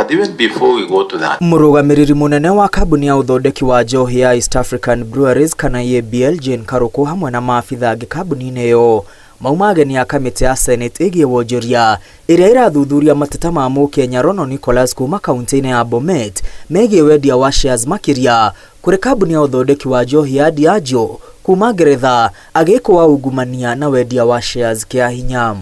But even before we go to that, Mũrũgamĩrĩri mũnene wa kambuni ya ũthondeki wa njohi ya East African Breweries kana EABL Jane Karũkũ hamwe na maabitha angĩ kambuni-inĩ ĩyo maumageni ya kamĩtĩ ya Senate ĩgiĩ wonjoria ĩrĩa ĩrathuthuria mateta ma Mũkenya Rono Nicholas kuma kaunti-inĩ ya Bomet megiĩ wendia wa shares makĩria kũrĩ kambuni ya ũthondeki wa njohi ya Diageo kuma Ngeretha agĩkwo ungumania na wendia wa shares kĩa hinya.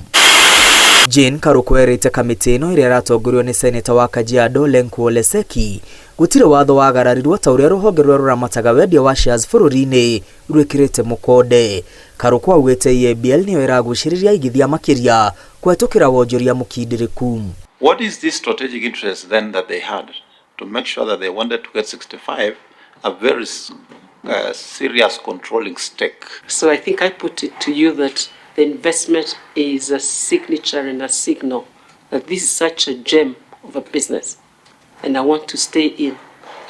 Jane Karũkũ erĩte kamĩtĩ ĩno ĩrĩa ĩratongorio nĩ seneta wa Kajiado Lenku Leseki gũtirĩ watho wagararirwo ta ũrĩa rũhonge rũrĩa rũramataga wendia wa shares bũrũri-inĩ rwĩkĩrĩte mũkonde. Karũkũ augĩte EABL nĩyo ĩragucĩrĩria igithia makĩria kũhetũkĩra wonjoria mũkindĩrĩku. What is this strategic interest then that they had to make sure that they wanted to get 65, a very serious controlling stake? So I think I put it to you that the investment is a signature and a signal that this is such a gem of a business and I want to stay in. You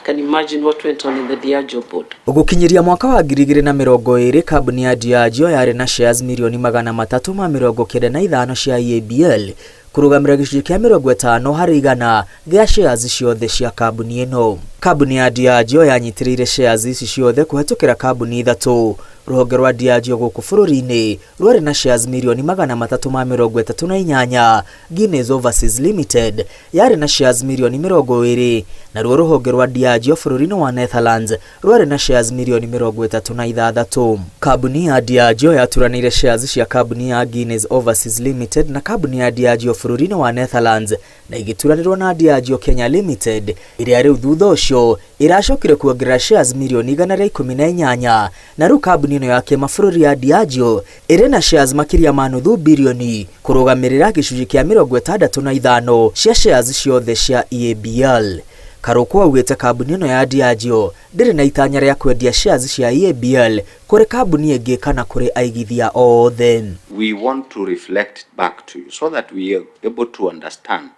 can imagine what went on in the Diageo board. Gũkinyĩria mwaka wa 2020 kambuni ya Diageo yarĩ na shares milioni 395 cia EABL kũrũgamĩrĩra gĩcunjĩ kĩa 50 harĩ igana gĩa shares ciothe cia kambuni ĩno. Kambuni ya Diageo yanyitĩrĩire shares ici ciothe kũhetũkĩra kambuni ithatũ. Rũhonge rwa Diageo gũkũ bũrũri-inĩ rwarĩ na shares milioni 338. Guinness Overseas Limited yarĩ na shares milioni 20 na ruo rũhonge rwa Diageo bũrũri-inĩ wa Netherlands rwarĩ na shares milioni 36. Kambuni ya Diageo yaturanĩire shares cia kambuni ya Guinness Overseas Limited na kambuni ya Diageo bũrũri-inĩ wa Netherlands na igĩturanĩrwo na Diageo Kenya Limited ĩrĩa rĩu thutha ũcio ĩracokire kuongerera shares milioni 118 na rĩu kambuni ĩno ya kĩmabũrũri ya Diageo ĩrĩ na shares makĩria ma nuthu bilioni kũrũgamĩrĩra gĩcunjĩ kĩa 65 cia shares ciothe cia EABL. Karũkũ augĩte kambuni ĩno ya Diageo ndĩrĩ na itanya rĩa kwendia shares cia EABL kũrĩ kambuni ĩngĩ kana kũrĩ aigithia othe. We want to reflect back to you so that we are able to understand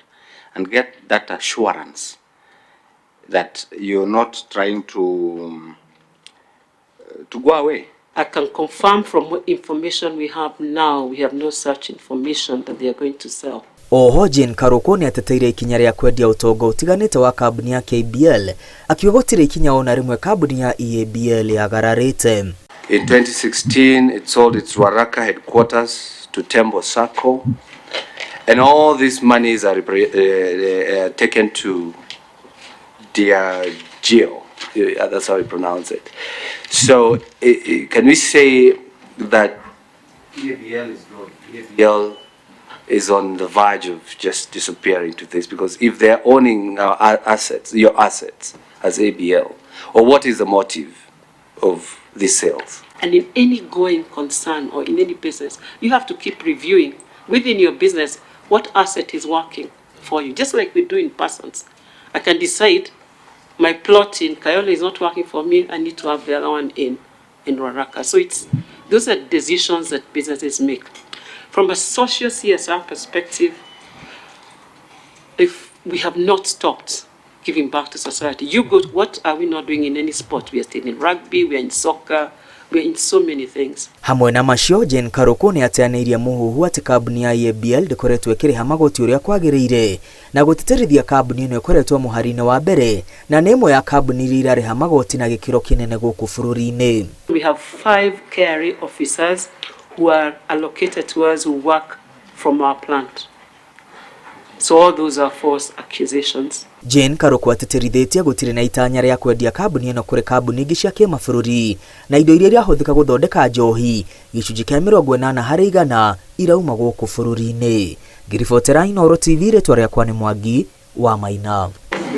and get that assurance that you're not trying to go away. I can confirm from what information we have now, we have no such information that they are going to sell. Oho Jane Karũkũ nĩ ateteire ikinya rĩa kwendia ũtonga ũtiganĩte wa kambuni ya KBL akiuga gũtirĩ ikinya ona rĩmwe kambuni ya EABL yagararĩte. In 2016 it sold its Ruaraka headquarters to Tembo Sacco and all these monies are taken to Diageo. That's how we pronounce it. So can we say that EABL is on the verge of just disappearing to this? Because if they're owning our assets, your assets as ABL, or what is the motive of these sales? And in any going concern or in any business, you have to keep reviewing within your business what asset is working for you, just like we do in persons. I can decide my plot in Kayole is not working for me, I need to have the other one in Ruaraka. So those are decisions that businesses make. From a social CSR perspective, if we have not stopped giving back to society, what are we not doing in any sport? We are still in rugby, we are in soccer, we are in so many things. Hamwe na macio Jane Karũkũ nĩ ateanĩirie mũhuhu atĩ kambuni ya EABL ndĩkoretwo ĩkĩrĩha magoti ũrĩa kwagĩrĩire na gũtĩtĩrithia kambuni ĩno ĩkoretwo mũhari-inĩ wa mbere na nĩ ĩmwe ya kambuni iria irarĩha magoti na gĩkĩro kĩnene gũkũ bũrũri-inĩ. We have 5 KRA officers who are allocated to us who work from our plant. So all those are false accusations. Jane Karũkũ atĩtĩrithĩtie gũtirĩ na itanya rĩa kwendia kambuni ĩno kũrĩ kambuni ingĩ cia kĩmabũrũri na indo iria irahũthĩka gũthondeka njohi gĩcunjĩ kĩa 80 harĩ igana irauma gũkũ bũrũri-inĩ. Ngĩribotera Inooro TV rĩtwa rĩakwa nĩ Mwangi wa Maina.